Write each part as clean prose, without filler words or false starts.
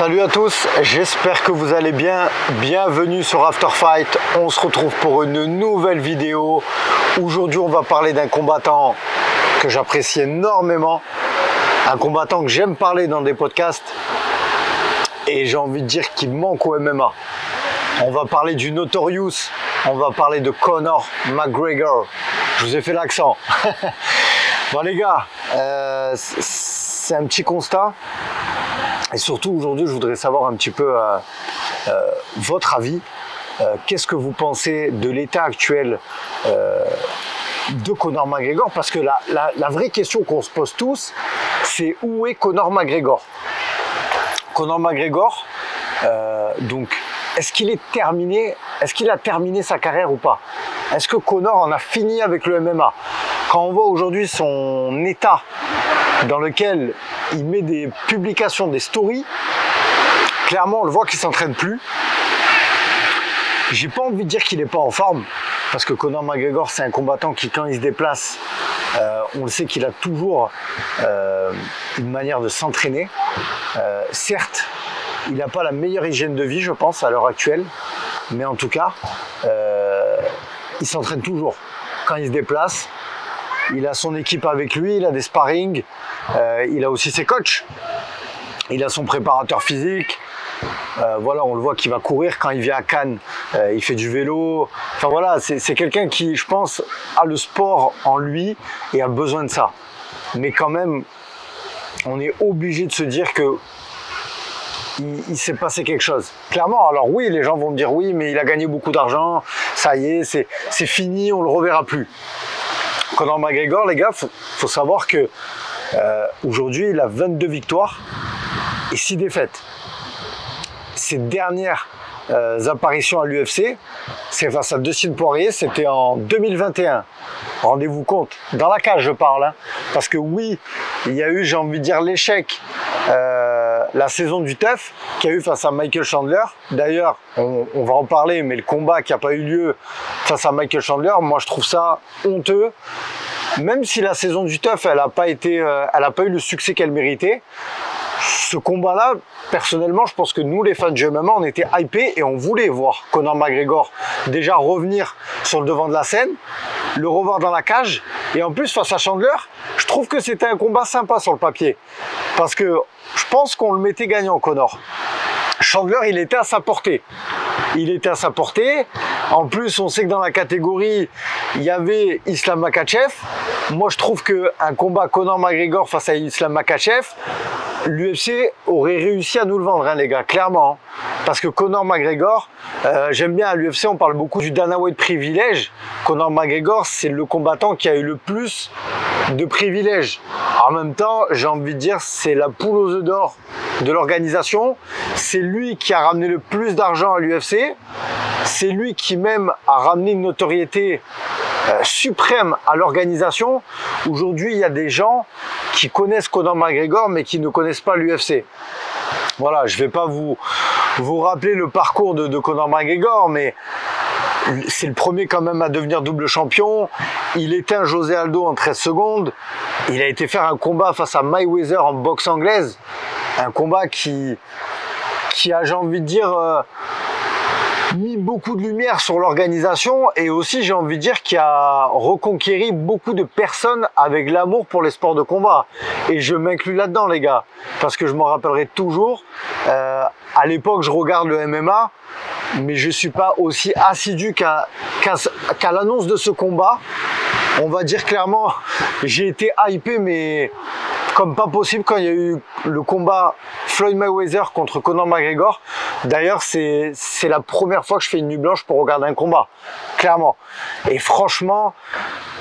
Salut à tous, j'espère que vous allez bien. Bienvenue sur After Fight. On se retrouve pour une nouvelle vidéo. Aujourd'hui, on va parler d'un combattant que j'apprécie énormément. Un combattant que j'aime parler dans des podcasts. Et j'ai envie de dire qu'il manque au MMA. On va parler du Notorious. On va parler de Conor McGregor. Je vous ai fait l'accent. Bon les gars, c'est un petit constat. Et surtout aujourd'hui, je voudrais savoir un petit peu votre avis. Qu'est-ce que vous pensez de l'état actuel de Conor McGregor? Parce que la vraie question qu'on se pose tous, c'est où est Conor McGregor? Conor McGregor, donc, est-ce qu'il est terminé? Est-ce qu'il a terminé sa carrière ou pas? Est-ce que Conor en a fini avec le MMA? Quand on voit aujourd'hui son état dans lequel il met des publications, des stories, clairement on le voit qu'il s'entraîne plus. J'ai pas envie de dire qu'il n'est pas en forme, parce que Conor McGregor c'est un combattant qui, quand il se déplace, on le sait qu'il a toujours une manière de s'entraîner. Certes, il n'a pas la meilleure hygiène de vie, je pense, à l'heure actuelle, mais en tout cas, il s'entraîne toujours. Quand il se déplace, il a son équipe avec lui, il a des sparring, il a aussi ses coachs, il a son préparateur physique. Voilà, on le voit qu'il va courir quand il vient à Cannes, il fait du vélo. Enfin voilà, c'est quelqu'un qui, je pense, a le sport en lui et a besoin de ça. Mais quand même, on est obligé de se dire que il s'est passé quelque chose. Clairement, alors oui, les gens vont me dire oui, mais il a gagné beaucoup d'argent, ça y est, c'est fini, on le reverra plus. Conor McGregor, les gars, faut savoir que aujourd'hui, il a 22 victoires et 6 défaites. Ses dernières apparitions à l'UFC, c'est face à Dustin Poirier, c'était en 2021. Rendez-vous compte, dans la cage je parle, hein, parce que oui, il y a eu, j'ai envie de dire, l'échec, la saison du TUF qu'il y a eu face à Michael Chandler. D'ailleurs, on va en parler, mais le combat qui n'a pas eu lieu face à Michael Chandler, moi je trouve ça honteux. Même si la saison du TUF, elle n'a pas eu le succès qu'elle méritait, ce combat-là, personnellement, je pense que nous, les fans du MMA, on était hypés et on voulait voir Conor McGregor déjà revenir sur le devant de la scène, le revoir dans la cage. Et en plus, face à Chandler, je trouve que c'était un combat sympa sur le papier. Parce que je pense qu'on le mettait gagnant, Conor. Chandler, il était à sa portée. Il était à sa portée. En plus, on sait que dans la catégorie, il y avait Islam Makhachev. Moi, je trouve qu'un combat Conor McGregor face à Islam Makhachev, l'UFC aurait réussi à nous le vendre, hein, les gars, clairement. Parce que Conor McGregor, j'aime bien à l'UFC, on parle beaucoup du Dana White privilège. Conor McGregor, c'est le combattant qui a eu le plus de privilèges. En même temps, j'ai envie de dire, c'est la poule aux œufs d'or de l'organisation. C'est lui qui a ramené le plus d'argent à l'UFC. C'est lui qui même a ramené une notoriété suprême à l'organisation. Aujourd'hui, il y a des gens qui connaissent Conor McGregor mais qui ne connaissent pas l'UFC. Voilà, je ne vais pas vous rappeler le parcours de Conor McGregor, mais c'est le premier quand même à devenir double champion. Il éteint José Aldo en 13 secondes. Il a été faire un combat face à Mayweather en boxe anglaise. Un combat qui a, j'ai envie de dire, mis beaucoup de lumière sur l'organisation et aussi, j'ai envie de dire, qui a reconquéri beaucoup de personnes avec l'amour pour les sports de combat. Et je m'inclus là-dedans, les gars, parce que je m'en rappellerai toujours. À l'époque, je regarde le MMA, mais je suis pas aussi assidu qu'à l'annonce de ce combat. On va dire clairement, j'ai été hypé, mais comme pas possible quand il y a eu le combat Floyd Mayweather contre Conor McGregor. D'ailleurs, c'est la première fois que je fais une nuit blanche pour regarder un combat, clairement. Et franchement,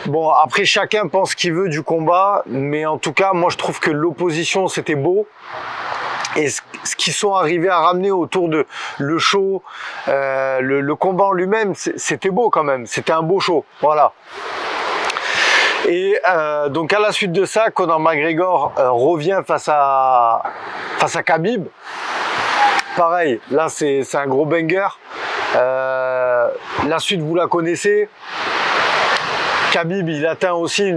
bon, après chacun pense ce qu'il veut du combat, mais en tout cas, moi je trouve que l'opposition c'était beau. Et ce qu'ils sont arrivés à ramener autour de le show, le combat en lui-même, c'était beau quand même. C'était un beau show, voilà. Et donc à la suite de ça, Conor McGregor revient face à Khabib. Pareil, là c'est un gros banger. La suite, vous la connaissez. Khabib, il atteint aussi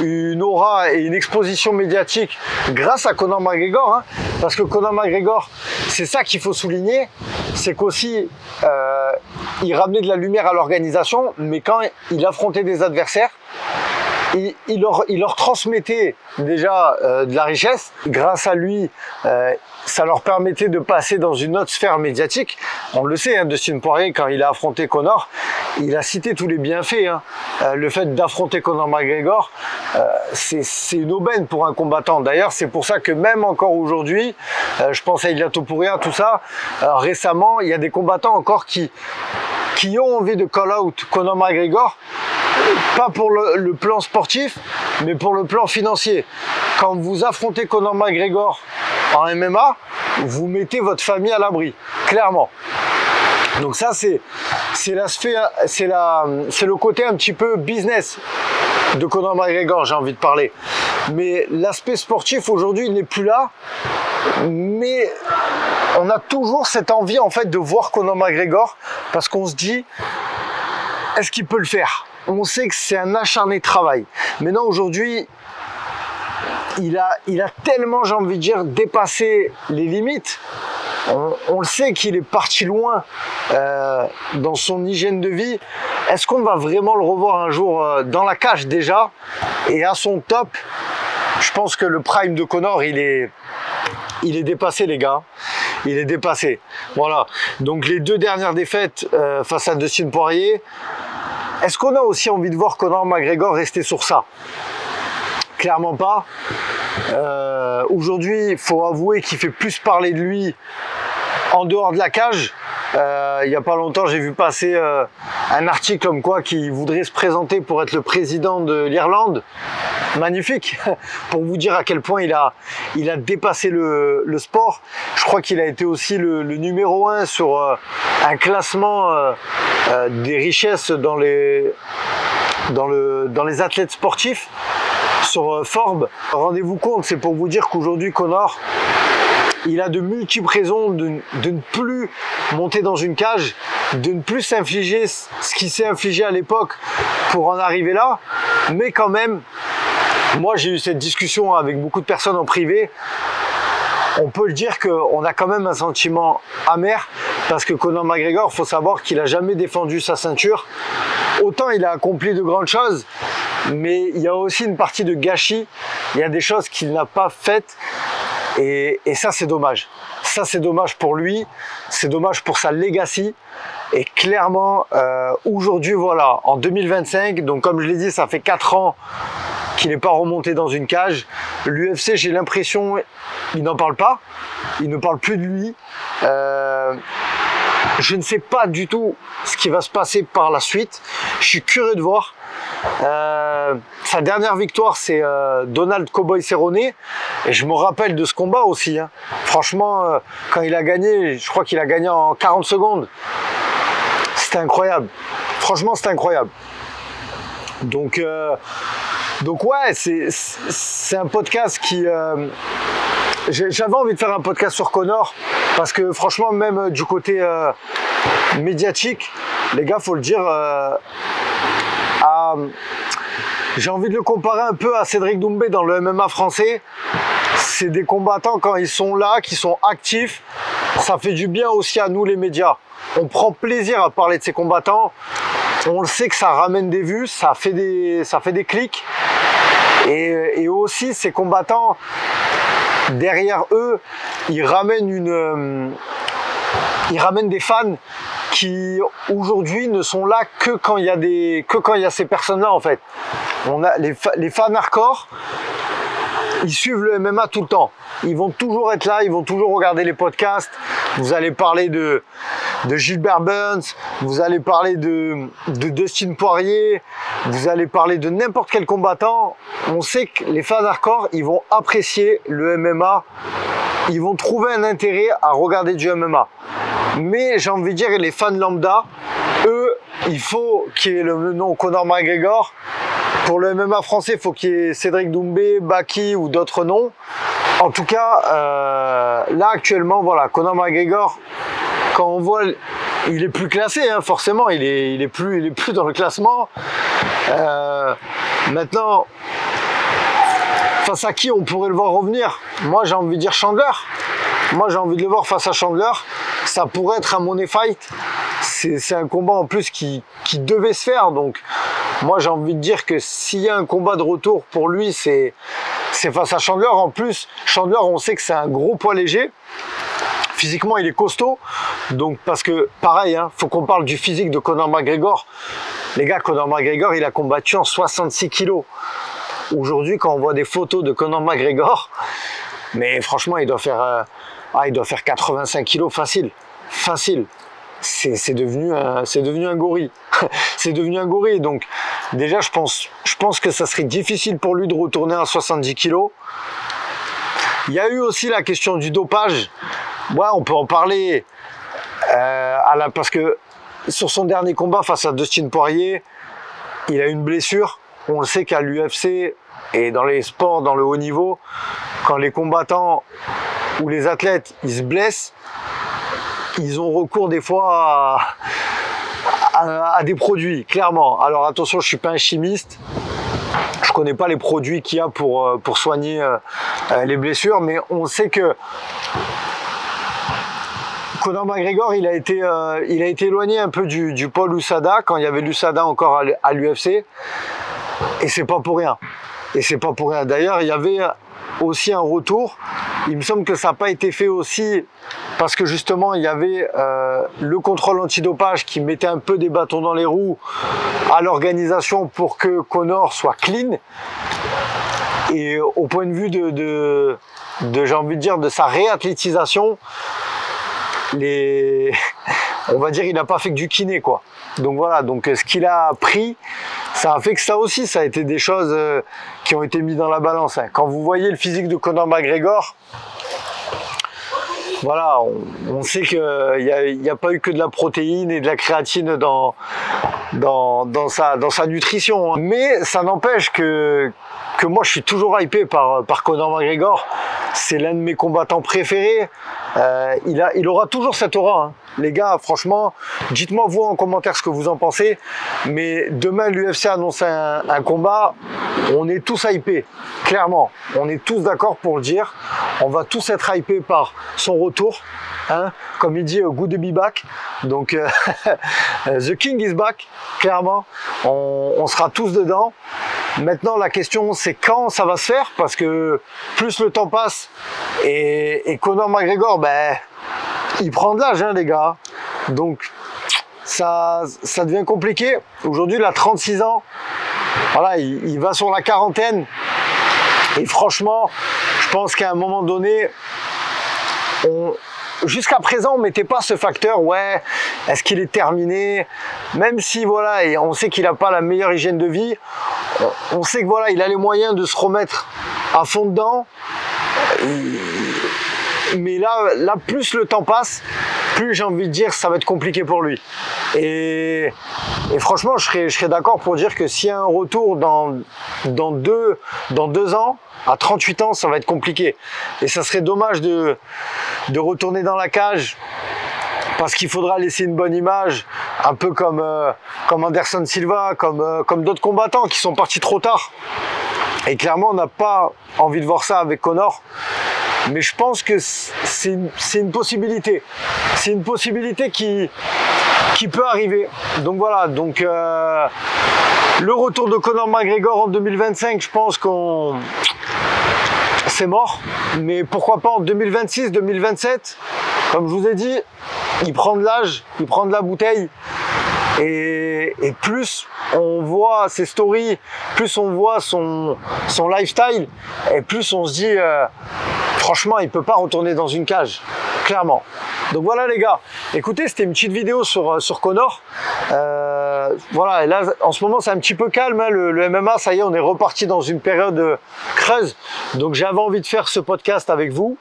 une aura et une exposition médiatique grâce à Conor McGregor, hein, parce que Conor McGregor, c'est ça qu'il faut souligner, c'est qu'aussi il ramenait de la lumière à l'organisation, mais quand il affrontait des adversaires, il leur transmettait déjà de la richesse. Grâce à lui, ça leur permettait de passer dans une autre sphère médiatique. On le sait, hein, Dustin Poirier, quand il a affronté Conor, il a cité tous les bienfaits. Hein. Le fait d'affronter Conor McGregor, c'est une aubaine pour un combattant. D'ailleurs, c'est pour ça que même encore aujourd'hui, je pense à Ilia Topuria, tout ça, récemment, il y a des combattants encore qui ont envie de call out Conor McGregor, pas pour le plan sportif, mais pour le plan financier. Quand vous affrontez Conor McGregor en MMA, vous mettez votre famille à l'abri, clairement. Donc ça, c'est le côté un petit peu business de Conor McGregor, j'ai envie de parler. Mais l'aspect sportif aujourd'hui, il n'est plus là. Mais on a toujours cette envie en fait de voir Conor McGregor parce qu'on se dit, est-ce qu'il peut le faire? On sait que c'est un acharné de travail. Maintenant aujourd'hui, il a tellement, j'ai envie de dire, dépassé les limites. On le sait qu'il est parti loin dans son hygiène de vie. Est-ce qu'on va vraiment le revoir un jour dans la cage déjà et à son top? Je pense que le prime de Conor, il est dépassé, les gars. Il est dépassé. Voilà. Donc les deux dernières défaites face à Dustin Poirier. Est-ce qu'on a aussi envie de voir Conor McGregor rester sur ça? Clairement pas. Aujourd'hui, il faut avouer qu'il fait plus parler de lui en dehors de la cage. Il n'y a pas longtemps, j'ai vu passer un article comme quoi qu'il voudrait se présenter pour être le président de l'Irlande. Magnifique, pour vous dire à quel point il a dépassé le sport. Je crois qu'il a été aussi le numéro 1 sur un classement des richesses dans les athlètes sportifs sur Forbes. Rendez-vous compte, c'est pour vous dire qu'aujourd'hui Conor, il a de multiples raisons de ne plus monter dans une cage, de ne plus s'infliger ce qui s'est infligé à l'époque pour en arriver là. Mais quand même, moi j'ai eu cette discussion avec beaucoup de personnes en privé. On peut le dire qu'on a quand même un sentiment amer parce que Conor McGregor, il faut savoir qu'il n'a jamais défendu sa ceinture. Autant il a accompli de grandes choses, mais il y a aussi une partie de gâchis. Il y a des choses qu'il n'a pas faites et ça c'est dommage. Ça c'est dommage pour lui, c'est dommage pour sa legacy. Et clairement, aujourd'hui, voilà, en 2025, donc comme je l'ai dit, ça fait 4 ans qu'il n'est pas remonté dans une cage. L'UFC, j'ai l'impression, il n'en parle pas, il ne parle plus de lui. Je ne sais pas du tout ce qui va se passer par la suite. Je suis curieux de voir. Sa dernière victoire, c'est Donald Cowboy Cerrone. Et je me rappelle de ce combat aussi. Hein. Franchement, quand il a gagné, je crois qu'il a gagné en 40 secondes. C'était incroyable. Franchement, c'était incroyable. Donc ouais, c'est un podcast qui... J'avais envie de faire un podcast sur Conor parce que franchement, même du côté médiatique, les gars, faut le dire, j'ai envie de le comparer un peu à Cédric Doumbé dans le MMA français. C'est des combattants quand ils sont là, qui sont actifs. Ça fait du bien aussi à nous les médias. On prend plaisir à parler de ces combattants. On le sait que ça ramène des vues, ça fait des clics. Et aussi ces combattants, derrière eux, ils ramènent des fans qui aujourd'hui ne sont là que quand il y a ces personnes-là en fait. On a les fans hardcore, ils suivent le MMA tout le temps. Ils vont toujours être là, ils vont toujours regarder les podcasts. Vous allez parler de Gilbert Burns, vous allez parler de Dustin Poirier, vous allez parler de n'importe quel combattant. On sait que les fans hardcore, ils vont apprécier le MMA. Ils vont trouver un intérêt à regarder du MMA. Mais j'ai envie de dire, les fans lambda, eux, il faut qu'il y ait le nom Conor McGregor. Pour le MMA français, il faut qu'il y ait Cédric Doumbé, Baki ou d'autres noms. En tout cas, là actuellement, voilà, Conor McGregor, quand on voit il est plus classé, hein, forcément, il est plus dans le classement. Maintenant, face à qui on pourrait le voir revenir? Moi, j'ai envie de dire Chandler. Moi, j'ai envie de le voir face à Chandler. Ça pourrait être un money fight. C'est un combat en plus qui devait se faire. Donc, moi, j'ai envie de dire que s'il y a un combat de retour pour lui, c'est face à Chandler. En plus, Chandler, on sait que c'est un gros poids léger. Physiquement, il est costaud. Donc, parce que, pareil, hein, faut qu'on parle du physique de Conor McGregor. Les gars, Conor McGregor, il a combattu en 66 kilos. Aujourd'hui, quand on voit des photos de Conor McGregor, mais franchement, il doit faire 85 kilos facile. Facile. C'est devenu un gorille. C'est devenu un gorille. Donc, déjà, je pense que ça serait difficile pour lui de retourner à 70 kilos. Il y a eu aussi la question du dopage. Ouais, on peut en parler parce que sur son dernier combat face à Dustin Poirier, il a eu une blessure. On le sait qu'à l'UFC et dans les sports, dans le haut niveau, quand les combattants ou les athlètes, ils se blessent, ils ont recours des fois à des produits, clairement. Alors attention, je suis pas un chimiste. Je connais pas les produits qu'il y a pour soigner les blessures, mais on sait que Conor McGregor, il a été éloigné un peu du pôle USADA quand il y avait l'USADA encore à l'UFC, et c'est pas pour rien. Et c'est pas pour rien. D'ailleurs, il y avait aussi un retour. Il me semble que ça n'a pas été fait aussi parce que justement, il y avait le contrôle antidopage qui mettait un peu des bâtons dans les roues à l'organisation pour que Conor soit clean. Et au point de vue de j'ai envie de dire, de sa réathlétisation, on va dire, il n'a pas fait que du kiné, quoi. Donc voilà, donc ce qu'il a pris, ça a fait que ça aussi, ça a été des choses qui ont été mises dans la balance. Hein. Quand vous voyez le physique de Conor McGregor, voilà, on sait qu'il n'y a pas eu que de la protéine et de la créatine dans sa nutrition. Hein. Mais ça n'empêche que moi, je suis toujours hypé par Conor McGregor. C'est l'un de mes combattants préférés. Il aura toujours cette aura. Hein. Les gars, franchement, dites-moi vous en commentaire ce que vous en pensez. Mais demain, l'UFC annonce un combat. On est tous hypés, clairement. On est tous d'accord pour le dire. On va tous être hypés par son retour. Hein, comme il dit, good to be back. Donc, the king is back, clairement. On sera tous dedans. Maintenant, la question, c'est quand ça va se faire, parce que plus le temps passe et Conor McGregor, ben, il prend de l'âge, hein, les gars. Donc, ça devient compliqué. Aujourd'hui, il a 36 ans. Voilà, il va sur la quarantaine. Et franchement, je pense qu'à un moment donné, jusqu'à présent, on mettait pas ce facteur, ouais, est-ce qu'il est terminé? Même si, voilà, et on sait qu'il n'a pas la meilleure hygiène de vie, on sait que voilà, il a les moyens de se remettre à fond dedans. Mais là, plus le temps passe, plus j'ai envie de dire ça va être compliqué pour lui. Et franchement, je serais d'accord pour dire que s'il y a un retour dans 2 ans, à 38 ans, ça va être compliqué. Et ça serait dommage de retourner dans la cage parce qu'il faudra laisser une bonne image, un peu comme Anderson Silva, comme d'autres combattants qui sont partis trop tard. Et clairement, on n'a pas envie de voir ça avec Conor. Mais je pense que c'est une possibilité. C'est une possibilité qui peut arriver. Donc voilà, donc le retour de Conor McGregor en 2025, je pense c'est mort. Mais pourquoi pas en 2026, 2027, comme je vous ai dit, il prend de l'âge, il prend de la bouteille. Et plus on voit ses stories, plus on voit son lifestyle, et plus on se dit, franchement, il ne peut pas retourner dans une cage, clairement. Donc voilà les gars, écoutez, c'était une petite vidéo sur Conor. Voilà, et là, en ce moment, c'est un petit peu calme, hein, le MMA, ça y est, on est reparti dans une période creuse. Donc j'avais envie de faire ce podcast avec vous,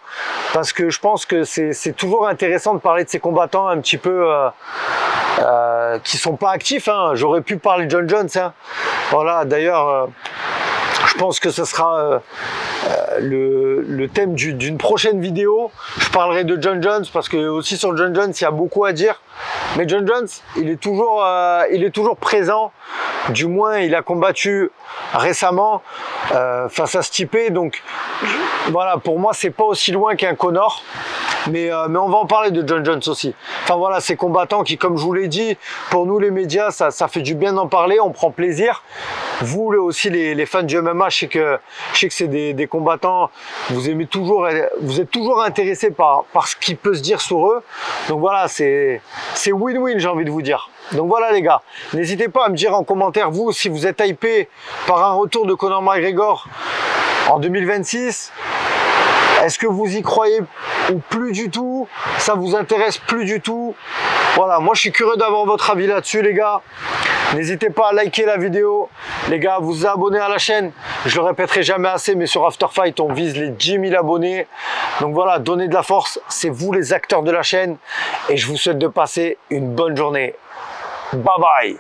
parce que je pense que c'est toujours intéressant de parler de ces combattants un petit peu... qui sont pas actifs, hein. J'aurais pu parler de John Jones, hein. Voilà, d'ailleurs, je pense que ce sera le thème d'une prochaine vidéo. Je parlerai de John Jones parce que aussi sur John Jones, il y a beaucoup à dire. Mais John Jones, il est toujours présent. Du moins, il a combattu récemment face à Stipe. Donc voilà, pour moi, c'est pas aussi loin qu'un Conor. Mais on va en parler de John Jones aussi. Enfin voilà, ces combattants qui, comme je vous l'ai dit, pour nous les médias, ça fait du bien d'en parler, on prend plaisir. Vous aussi, les fans du MMA, je sais que c'est des combattants, vous êtes toujours intéressés par ce qui peut se dire sur eux. Donc voilà, c'est win-win, j'ai envie de vous dire. Donc voilà les gars, n'hésitez pas à me dire en commentaire, vous, si vous êtes hypé par un retour de Conor McGregor en 2026. Est-ce que vous y croyez ou plus du tout? Ça vous intéresse plus du tout? Voilà, moi je suis curieux d'avoir votre avis là-dessus les gars. N'hésitez pas à liker la vidéo. Les gars, vous abonner à la chaîne. Je le répéterai jamais assez, mais sur After Fight, on vise les 10 000 abonnés. Donc voilà, donnez de la force. C'est vous les acteurs de la chaîne. Et je vous souhaite de passer une bonne journée. Bye bye.